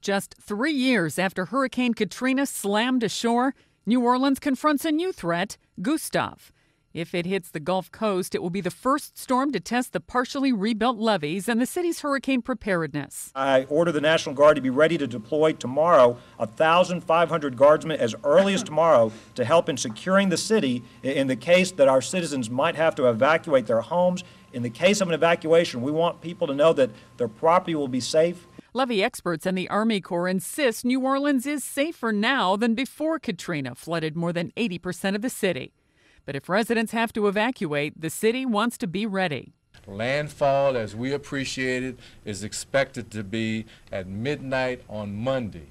Just 3 years after Hurricane Katrina slammed ashore, New Orleans confronts a new threat, Gustav. If it hits the Gulf Coast, it will be the first storm to test the partially rebuilt levees and the city's hurricane preparedness. I order the National Guard to be ready to deploy tomorrow, 1,500 guardsmen as early as tomorrow, to help in securing the city in the case that our citizens might have to evacuate their homes. In the case of an evacuation, we want people to know that their property will be safe. Levee experts and the Army Corps insist New Orleans is safer now than before Katrina flooded more than 80% of the city. But if residents have to evacuate, the city wants to be ready. Landfall, as we appreciate it, is expected to be at midnight on Monday.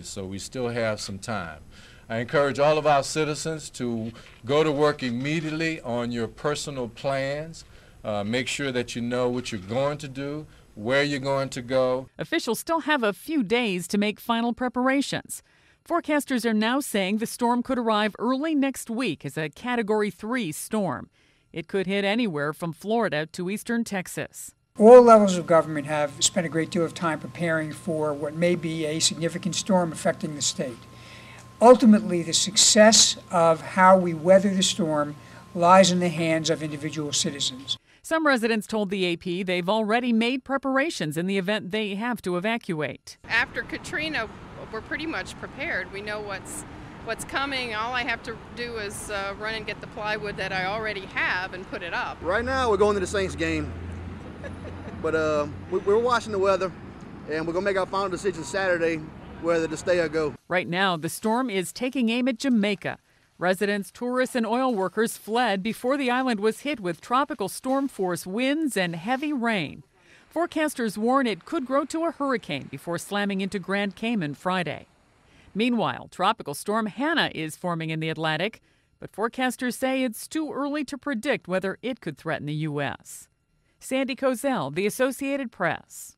So we still have some time. I encourage all of our citizens to go to work immediately on your personal plans. Make sure that you know what you're going to do, where you're going to go. Officials still have a few days to make final preparations. Forecasters are now saying the storm could arrive early next week as a Category 3 storm. It could hit anywhere from Florida to eastern Texas. All levels of government have spent a great deal of time preparing for what may be a significant storm affecting the state. Ultimately, the success of how we weather the storm lies in the hands of individual citizens. Some residents told the AP they've already made preparations in the event they have to evacuate. After Katrina, we're pretty much prepared. We know what's coming. All I have to do is run and get the plywood that I already have and put it up. Right now, we're going to the Saints game, but we're watching the weather, and we're going to make our final decision Saturday whether to stay or go. Right now, the storm is taking aim at Jamaica. Residents, tourists, and oil workers fled before the island was hit with tropical storm force winds and heavy rain. Forecasters warn it could grow to a hurricane before slamming into Grand Cayman Friday. Meanwhile, Tropical Storm Hannah is forming in the Atlantic, but forecasters say it's too early to predict whether it could threaten the U.S. Sandy Kozel, The Associated Press.